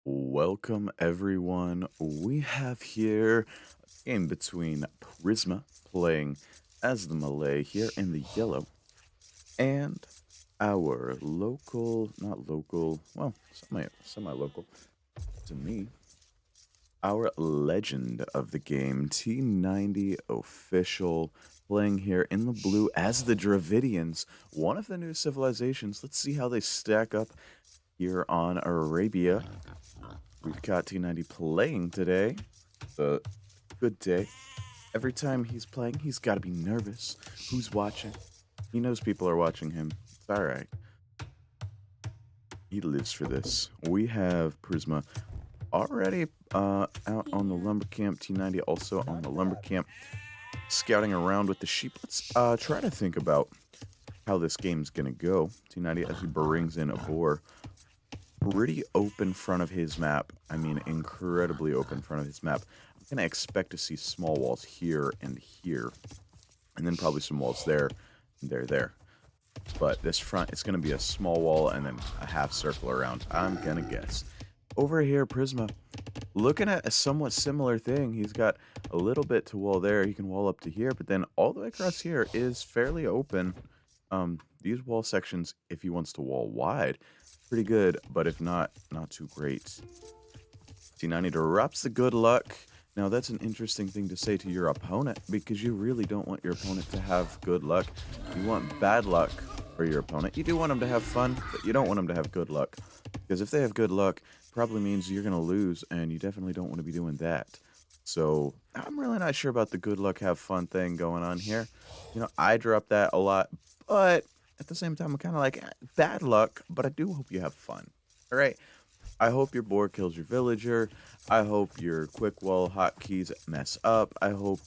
Welcome everyone. We have here a game between Prisma playing as the Malay here in the yellow and our local, not local, well, semi local to me, our legend of the game, T90 official, playing here in the blue as the Dravidians, one of the new civilizations. Let's see how they stack up here on Arabia. We've got T90 playing today. It's a good day. Every time he's playing, he's got to be nervous. Who's watching? He knows people are watching him. It's all right. He lives for this. We have Prisma already out on the lumber camp. T90 also on the lumber camp, scouting around with the sheep. Let's try to think about how this game's gonna go. T90 as he brings in a boar. Pretty open front of his map. I mean, incredibly open front of his map. I'm going to expect to see small walls here and here. And then probably some walls there and there. But this front, it's going to be a small wall and then a half circle around. I'm going to guess. Over here, Prisma, looking at a somewhat similar thing. He's got a little bit to wall there. He can wall up to here. But then all the way across here is fairly open. These wall sections, if he wants to wall wide, pretty good, but if not, not too great. T90 drops the good luck. Now that's an interesting thing to say to your opponent because you really don't want your opponent to have good luck. You want bad luck for your opponent. You do want them to have fun, but you don't want them to have good luck. Because if they have good luck, probably means you're going to lose, and you definitely don't want to be doing that. So I'm really not sure about the good luck, have fun thing going on here. You know, I drop that a lot, but at the same time, I'm kind of like, bad luck, but I do hope you have fun. All right. I hope your boar kills your villager. I hope your quick wall hotkeys mess up. I hope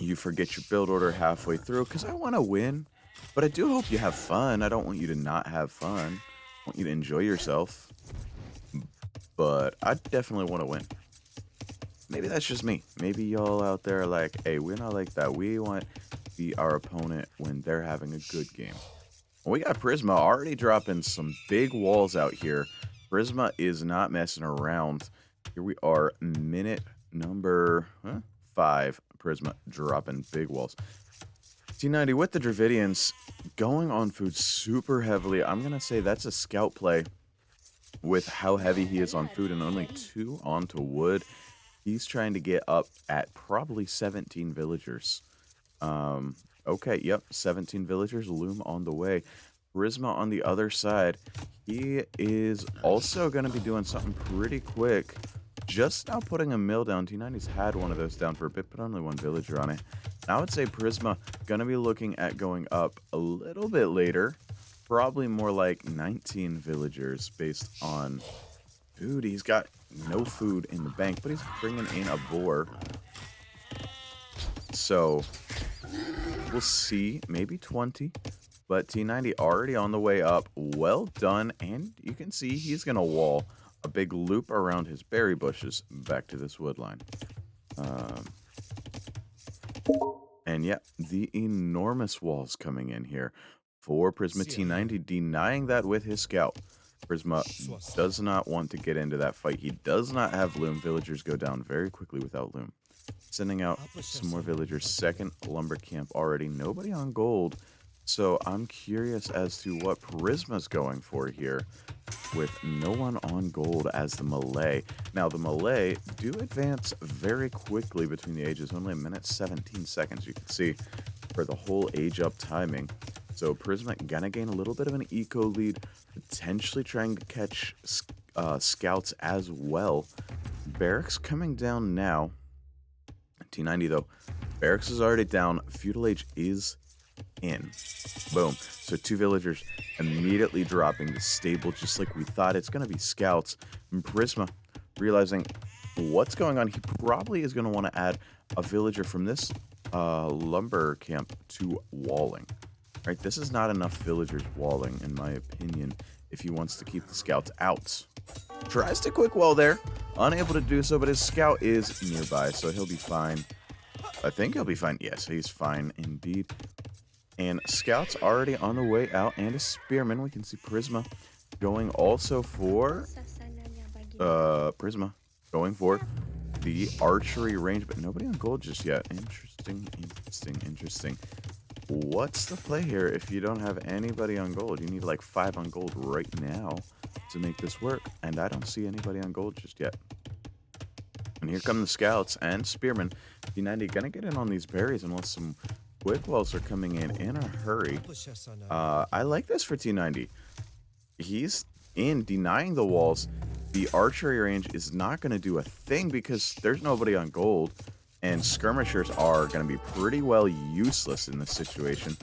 you forget your build order halfway through because I want to win, but I do hope you have fun. I don't want you to not have fun. I want you to enjoy yourself, but I definitely want to win. Maybe that's just me. Maybe y'all out there are like, hey, we're not like that. We want to be our opponent when they're having a good game. We got Prisma already dropping some big walls out here. Prisma is not messing around. Here we are, minute number 5. Prisma dropping big walls. T90 with the Dravidians going on food super heavily. I'm going to say that's a scout play with how heavy he is on food and only 2 onto wood. He's trying to get up at probably 17 villagers. Okay, yep, 17 villagers loom on the way. Prisma on the other side, he is also going to be doing something pretty quick. Just now putting a mill down. T90's had one of those down for a bit, but only 1 villager on it. I would say Prisma going to be looking at going up a little bit later. Probably more like 19 villagers based on food. He's got no food in the bank, but he's bringing in a boar. So we'll see, maybe 20, but T90 already on the way up. Well done, and you can see he's going to wall a big loop around his berry bushes back to this wood line. And yeah, the enormous walls coming in here for Prisma. T90 denying that with his scout. Prisma does not want to get into that fight. He does not have loom. Villagers go down very quickly without loom. Sending out some more villagers. Second lumber camp already. Nobody on gold. So I'm curious as to what Prisma's going for here with no one on gold as the Malay. Now, the Malay do advance very quickly between the ages. Only a minute 17 seconds, you can see, for the whole age up timing. So Prisma gonna gain a little bit of an eco lead, potentially trying to catch scouts as well. Barracks coming down now. T90 though, barracks is already down. Feudal age is in. Boom. So 2 villagers immediately dropping the stable just like we thought. It's gonna be scouts. And Prisma realizing what's going on. He probably is gonna want to add a villager from this lumber camp to walling. Right, this is not enough villagers walling, in my opinion, if he wants to keep the scouts out. Tries to quick wall there, unable to do so, but his scout is nearby, so he'll be fine. I think he'll be fine. Yes, he's fine indeed. And scouts already on the way out, and a spearman. We can see Prisma going also for Prisma going for the archery range, but nobody on gold just yet. Interesting. What's the play here if you don't have anybody on gold? You need like 5 on gold right now to make this work, and I don't see anybody on gold just yet. And here come the scouts and spearmen. T90 gonna get in on these berries unless some quick walls are coming in a hurry. I like this for T90. He's in denying the walls. The archery range is not going to do a thing because there's nobody on gold, and skirmishers are going to be pretty well useless in this situation.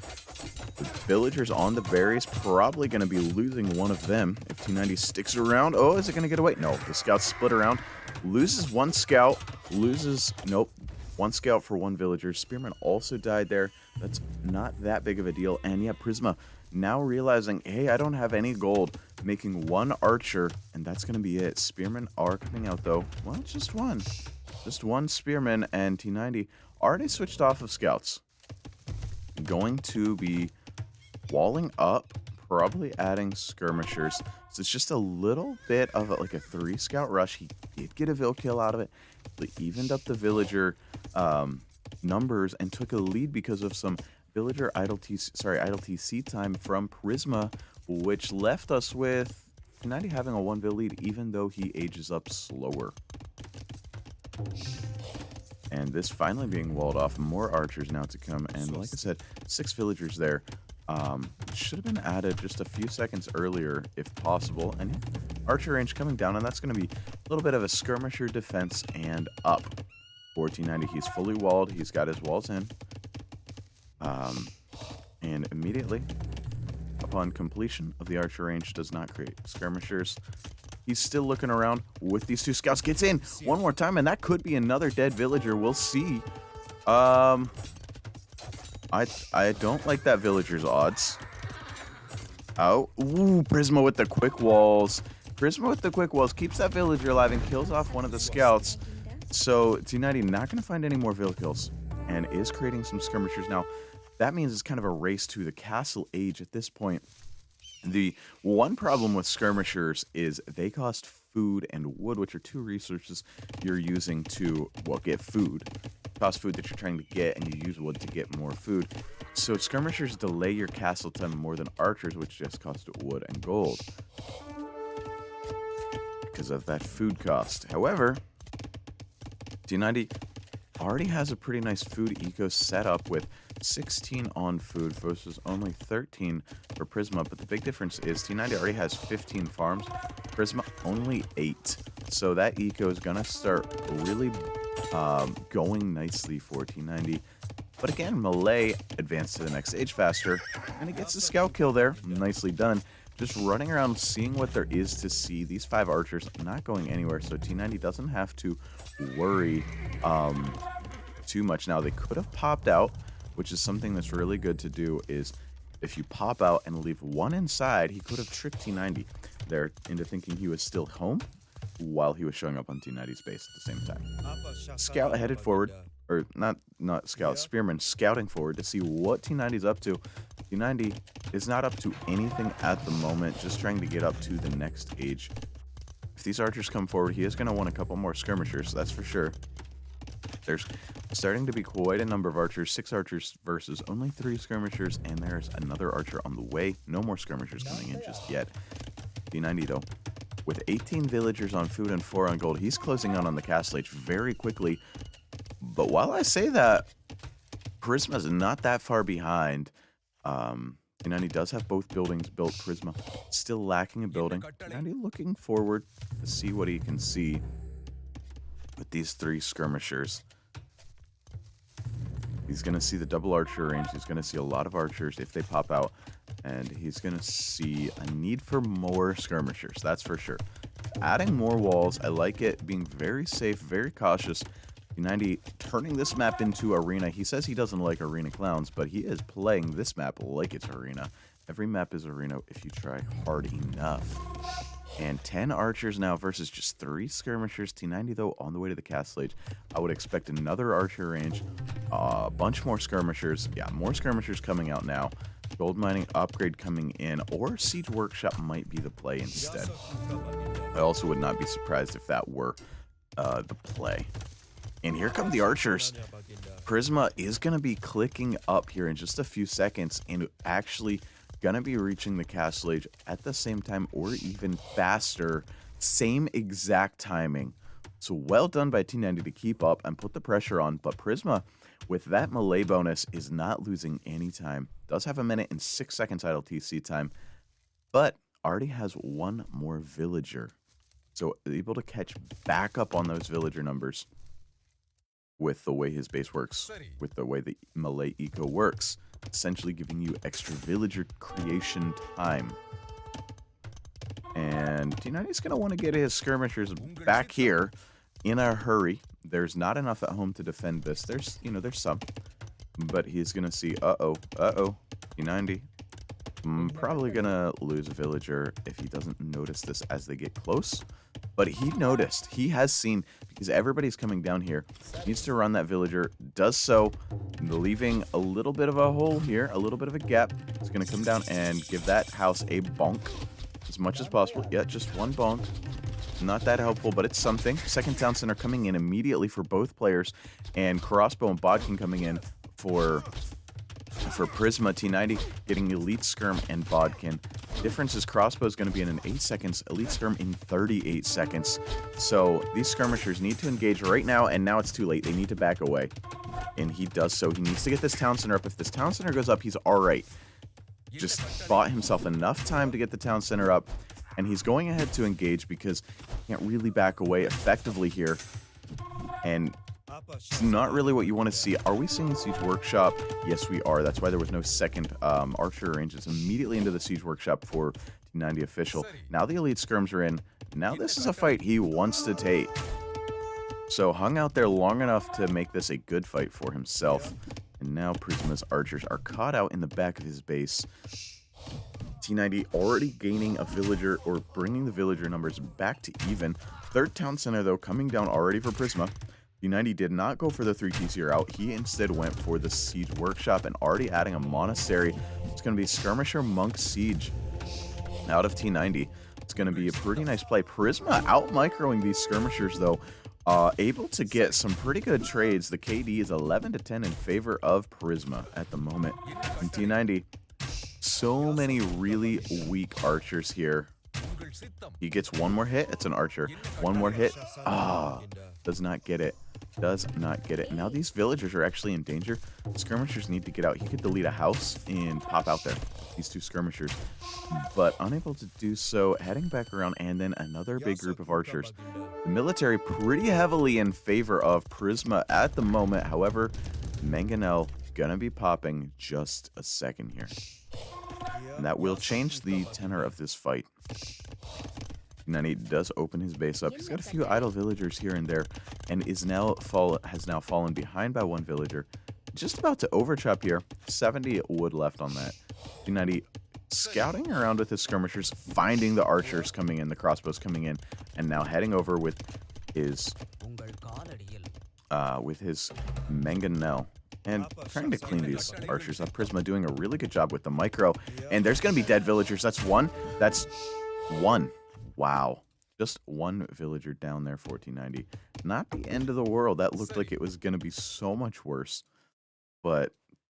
The villagers on the berries probably going to be losing one of them if T90 sticks around. Oh, is it going to get away? No, the scouts split around. Loses one scout. Nope. One scout for one villager. Spearman also died there. That's not that big of a deal. And yeah, Prisma now realizing, hey, I don't have any gold, making one archer, and that's going to be it. Spearmen are coming out, though. Well, just one. Just one spearman, and T90 already switched off of scouts. Going to be walling up, probably adding skirmishers. So it's just a little bit of like a 3 scout rush. He did get a vill kill out of it. They evened up the villager numbers and took a lead because of some villager idle TC time from Prisma, which left us with T90 having a 1 vill lead, even though he ages up slower. And this finally being walled off. More archers now to come, and like I said, 6 villagers there. Should have been added just a few seconds earlier if possible. And archer range coming down, and that's going to be a little bit of a skirmisher defense and up for T90. He's fully walled. He's got his walls in. And immediately upon completion of the archer range, does not create skirmishers. He's still looking around with these 2 scouts. Gets in one more time, and that could be another dead villager. We'll see. I don't like that villager's odds. Oh, ooh, Prisma with the quick walls. Prisma with the quick walls keeps that villager alive and kills off one of the scouts. So T90 not going to find any more vill kills and is creating some skirmishers. Now, that means it's kind of a race to the castle age at this point. The one problem with skirmishers is they cost food and wood, which are 2 resources you're using to, well, get food. Cost food that you're trying to get, and you use wood to get more food. So skirmishers delay your castle time more than archers, which just cost wood and gold because of that food cost. However, T90 already has a pretty nice food eco set up with 16 on food versus only 13 for Prisma, but the big difference is T90 already has 15 farms, Prisma only 8. So that eco is gonna start really going nicely for T90. But again, Melee advanced to the next stage faster, and it gets a scout kill there. Nicely done. Just running around, seeing what there is to see. These 5 archers not going anywhere, so T90 doesn't have to worry too much. Now, they could have popped out, which is something that's really good to do, is if you pop out and leave 1 inside, he could have tricked T90 there into thinking he was still home while he was showing up on T90's base at the same time. Scout headed forward, or not scout, spearman scouting forward to see what T90's up to. T90 is not up to anything at the moment, just trying to get up to the next age. If these archers come forward, he is going to want a couple more skirmishers, that's for sure. There's starting to be quite a number of archers, 6 archers versus only 3 skirmishers, and there's another archer on the way. No more skirmishers coming in just yet. T90 though, with 18 villagers on food and 4 on gold, he's closing out on the castle age very quickly. But while I say that, Prisma's not that far behind. T90 does have both buildings built. Prisma still lacking a building. T90 looking forward to see what he can see with these 3 skirmishers. He's going to see the double archer range. He's going to see a lot of archers if they pop out. And he's going to see a need for more skirmishers, that's for sure. Adding more walls, I like it. Being very safe, very cautious. T90 turning this map into arena. He says he doesn't like arena clowns, but he is playing this map like it's arena. Every map is arena if you try hard enough. And 10 archers now versus just 3 skirmishers. T90 though on the way to the castle age. I would expect another archer range, a bunch more skirmishers. Yeah, more skirmishers coming out now. Gold mining upgrade coming in, or siege workshop might be the play instead. I also would not be surprised if that were the play. And here come the archers. Prisma is going to be clicking up here in just a few seconds and actually going to be reaching the castle age at the same time or even faster. Same exact timing. So well done by T90 to keep up and put the pressure on. But Prisma, with that melee bonus, is not losing any time. Does have 1 minute and 6 seconds idle TC time, but already has one more villager. So able to catch back up on those villager numbers with the way his base works, with the way the melee eco works, essentially giving you extra villager creation time. And T90 is going to want to get his skirmishers back here in a hurry. There's not enough at home to defend this. There's some, but he's going to see, T90. Probably going to lose a villager if he doesn't notice this as they get close. But he noticed. He has seen, because everybody's coming down here. Needs to run that villager. Does so, leaving a little bit of a hole here, a little bit of a gap. He's going to come down and give that house a bonk as much as possible. Yeah, just one bonk. Not that helpful, but it's something. Second town center coming in immediately for both players. And Crossbow and Bodkin coming in for Prisma. T90 getting Elite Skirm and Bodkin. Difference is Crossbow is going to be in 8 seconds, Elite Skirm in 38 seconds. So these skirmishers need to engage right now, and now it's too late. They need to back away. And he does so. He needs to get this town center up. If this town center goes up, he's alright. Just bought himself enough time to get the town center up, and he's going ahead to engage because he can't really back away effectively here. And it's not really what you want to see. Are we seeing Siege Workshop? Yes, we are. That's why there was no second archer range. It's immediately into the Siege Workshop for T90 official. Now the Elite Skirms are in. Now this is a fight he wants to take. So hung out there long enough to make this a good fight for himself. And now Prisma's archers are caught out in the back of his base. T90 already gaining a villager, or bringing the villager numbers back to even. Third town center, though, coming down already for Prisma. T90 did not go for the 3 TC route. He instead went for the Siege Workshop and already adding a monastery. It's going to be Skirmisher Monk Siege out of T90. It's going to be a pretty nice play. Prisma out-microing these skirmishers, though. Able to get some pretty good trades. The KD is 11-10 in favor of Prisma at the moment. And T90, so many really weak archers here. He gets one more hit. It's an archer. One more hit. Does not get it. Does not get it. Now these villagers are actually in danger. Skirmishers need to get out. He could delete a house and pop out there. These two skirmishers. But unable to do so. Heading back around, and then another big group of archers. The military pretty heavily in favor of Prisma at the moment. However, Mangonel gonna be popping just a second here. And that will change the tenor of this fight. T90 does open his base up. He's got a few idle villagers here and there, and has now fallen behind by one villager. Just about to overchop here. 70 wood left on that. T90 scouting around with his skirmishers, finding the archers coming in, the crossbows coming in, and now heading over with his mangonel and trying to clean these archers up. Prisma doing a really good job with the micro, and there's going to be dead villagers. That's one. That's one. Wow. Just one villager down there for T90. Not the end of the world. That looked like it was going to be so much worse. But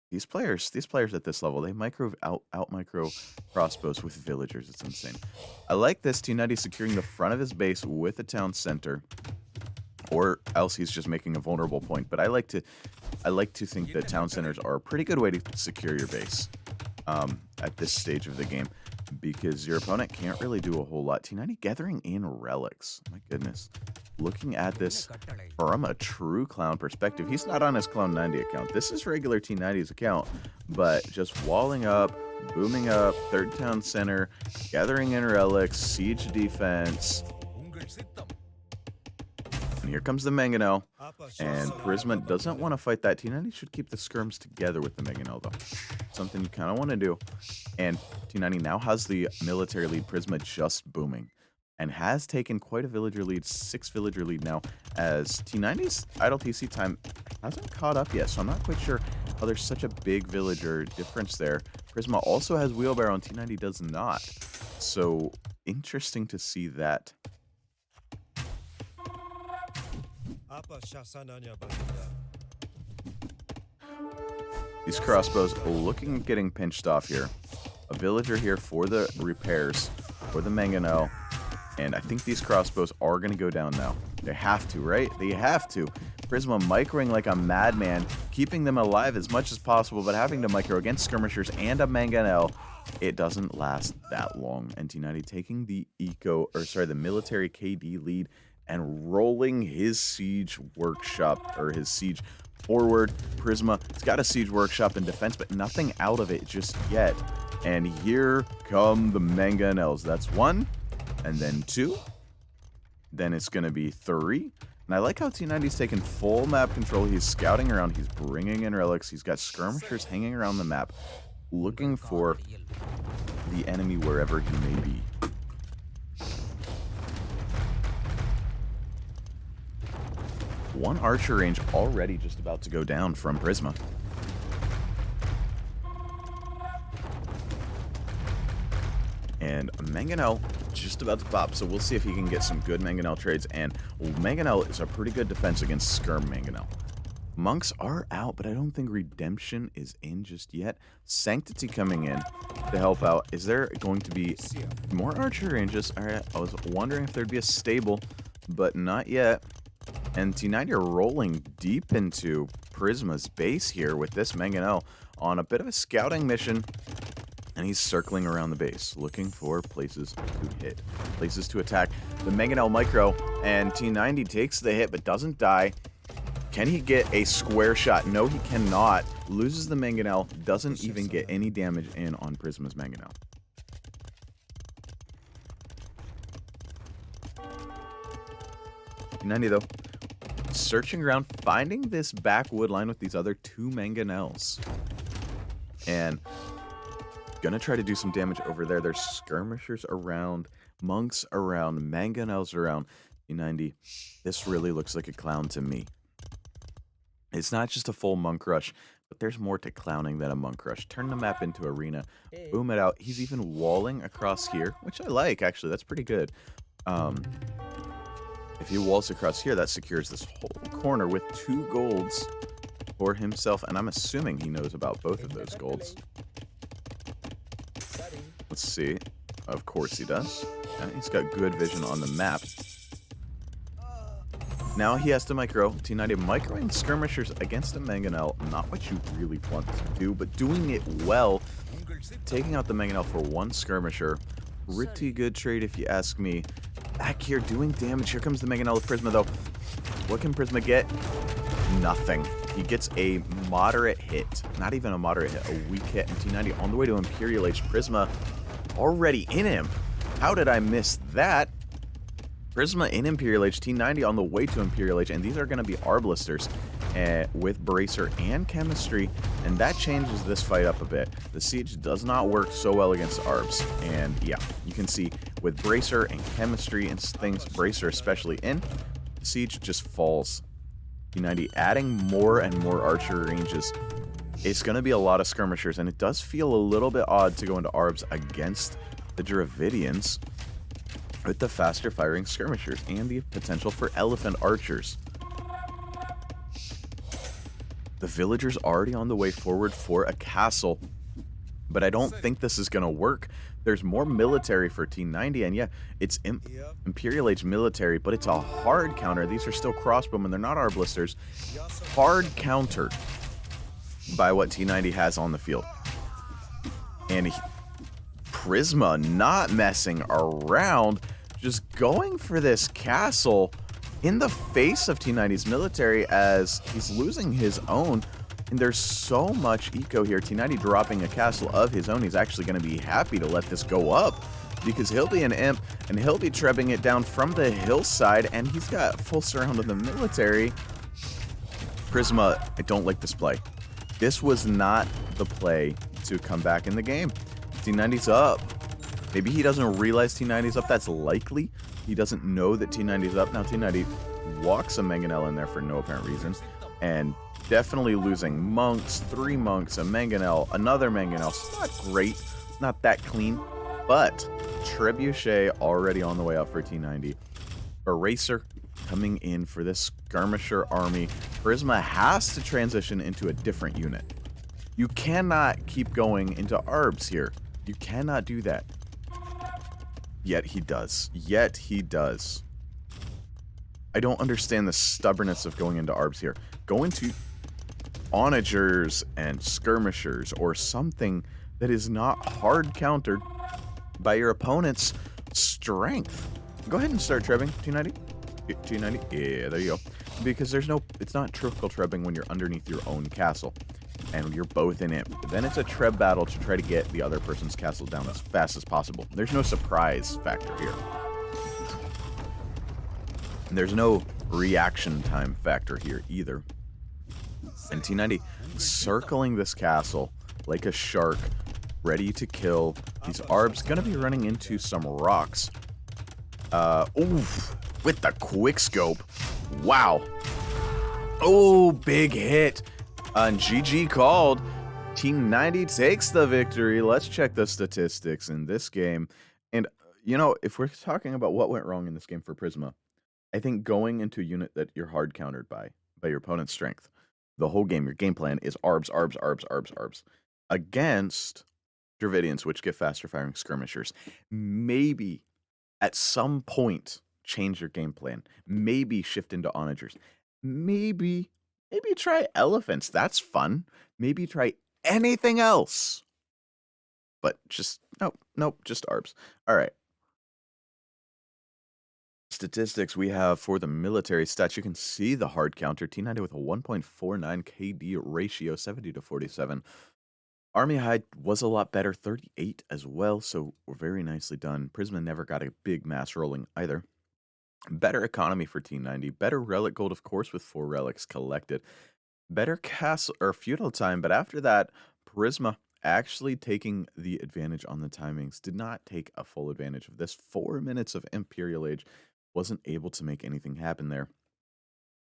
these players at this level, they out micro crossbows with villagers. It's insane. I like this. T90 securing the front of his base with the town center, or else he's just making a vulnerable point. But I like to think that town centers are a pretty good way to secure your base at this stage of the game, because your opponent can't really do a whole lot. T90 gathering in relics. My goodness. Looking at this from a true clown perspective, he's not on his Clone 90 account. This is regular T90's account, but just walling up, booming up, third town center, gathering in relics, siege defense. And here comes the Mangonel, and Prisma doesn't want to fight that. T90 should keep the skirms together with the Mangonel, though. Something you kind of want to do. And T90 now has the military lead. Prisma just booming, and has taken quite a villager lead, 6 villager lead now, as T90's idle TC time hasn't caught up yet, so I'm not quite sure how there's such a big villager difference there. Prisma also has wheelbarrow, and T90 does not. So interesting to see that These crossbows looking at getting pinched off here. A villager here for the repairs, for the mangonel. And I think these crossbows are going to go down now. They have to, right? They have to. Prisma microing like a madman, keeping them alive as much as possible, but having to micro against skirmishers and a mangonel, it doesn't last that long. And T90 taking the the military KD lead and rolling his siege workshop, or his siege forward. Prisma, it's got a siege workshop in defense, but nothing out of it just yet. And here come the mangonels. That's 1, and then 2. Then it's going to be 3. And I like how T90's taking full map control. He's scouting around. He's bringing in relics. He's got skirmishers hanging around the map, looking for the enemy wherever he may be. One archer range already just about to go down from Prisma. And Mangonel just about to pop, so we'll see if he can get some good Mangonel trades. And Mangonel is a pretty good defense against Skirm Mangonel. Monks are out, but I don't think Redemption is in just yet. Sanctity coming in to help out. Is there going to be more archer ranges? All right, I was wondering if there'd be a stable, but not yet. And T90 are rolling deep into Prisma's base here with this Mangonel on a bit of a scouting mission. And he's circling around the base, looking for places to hit, places to attack. The Mangonel micro, and T90 takes the hit but doesn't die. Can he get a square shot? No, he cannot. Loses the Mangonel, doesn't even get any damage in on Prisma's Mangonel. T90 though, searching around, finding this backwood line with these other 2 Mangonels. And gonna try to do some damage over there. There's skirmishers around, monks around, mangonels around. T90, this really looks like a clown to me. It's not just a full monk rush, but there's more to clowning than a monk rush. Turn the map into arena, boom it out. He's even walling across here, which I like, actually. That's pretty good. If he walls across here, that secures this whole corner with 2 golds for himself, and I'm assuming he knows about both of those golds. Let's see. Of course he does. Yeah, he's got good vision on the map. Now he has to micro. T90 microing skirmishers against a Mangonel. Not what you really want to do, but doing it well. Taking out the Mangonel for 1 skirmisher. Pretty good trade if you ask me. Back here doing damage. Here comes the Mangonel with Prisma though. What can Prisma get? Nothing. He gets a moderate hit. Not even a moderate hit, a weak hit. And T90 on the way to Imperial Age. Prisma already in him. How did I miss that? Prisma in Imperial Age, T90 on the way to Imperial Age, and these are going to be Arbalisters with Bracer and Chemistry, and that changes this fight up a bit. The Siege does not work so well against Arbs, and yeah, you can see with Bracer and Chemistry and things, Bracer especially in, Siege just falls. T90 adding more and more archer ranges. It's going to be a lot of skirmishers, and it does feel a little bit odd to go into Arbs against the Dravidians with the faster firing skirmishers and the potential for elephant archers. The villagers already on the way forward for a castle, but I don't think this is going to work. There's more military for T90, and yeah, it's Imperial Age military, but it's a hard counter. These are still crossbowmen, they're not arbalisters. Hard countered by what T90 has on the field. And Prisma not messing around, just going for this castle in the face of T90's military as he's losing his own. And there's so much eco here. T90 dropping a castle of his own. He's actually going to be happy to let this go up because he'll be an imp and he'll be trebbing it down from the hillside, and he's got full surround of the military. Prisma, I don't like this play. This was not the play to come back in the game. T90's up. Maybe he doesn't realize T90's up. That's likely. He doesn't know that T90's up. Now T90 walks a Mangonel in there for no apparent reason. And definitely losing monks, 3 monks, a Mangonel, another Mangonel. It's not great. It's not that clean. But Trebuchet already on the way out for T90. Eraser coming in for this skirmisher army. Prisma has to transition into a different unit. You cannot keep going into ARBs here. You cannot do that. Yet he does. Yet he does. I don't understand the stubbornness of going into ARBs here. Go into onagers and skirmishers or something that is not hard countered by your opponent's strength. Go ahead and start trebbing, T90. T90, yeah, there you go. Because it's not triple trebbing when you're underneath your own castle and you're both in it. Then it's a treb battle to try to get the other person's castle down as fast as possible. There's no surprise factor here. And there's no reaction time factor here either. And T90 circling this castle like a shark, ready to kill. These ARBs gonna be running into some rocks. Oof, with the quick scope. Wow. Oh, big hit. And GG called. T90 takes the victory. Let's check the statistics in this game. And, you know, if we're talking about what went wrong in this game for Prisma, I think going into a unit that you're hard countered by your opponent's strength, the whole game, your game plan is ARBs, ARBs, ARBs, ARBs, ARBs. Against Dravidians, which get faster firing skirmishers. Maybe at some point change your game plan. Maybe shift into onagers. Maybe try elephants. That's fun. Maybe try anything else. But just nope, just ARBs. All right. Statistics we have for the military stats. You can see the hard counter. T90 with a 1.49 KD ratio, 70 to 47. Army height was a lot better, 38 as well, so very nicely done. Prisma never got a big mass rolling either. Better economy for T90, better relic gold, of course, with 4 relics collected. Better castle or feudal time, but after that, Prisma actually taking the advantage on the timings. Did not take a full advantage of this. 4 minutes of Imperial Age. Wasn't able to make anything happen there.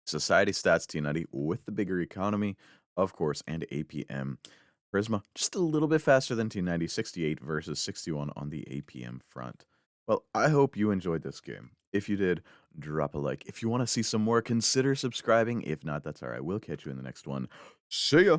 Society stats T90 with the bigger economy, of course, and APM. Prisma just a little bit faster than T90, 68 versus 61 on the APM front. Well, I hope you enjoyed this game. If you did, drop a like. If you want to see some more, consider subscribing. If not, that's all right. We'll catch you in the next one. See ya!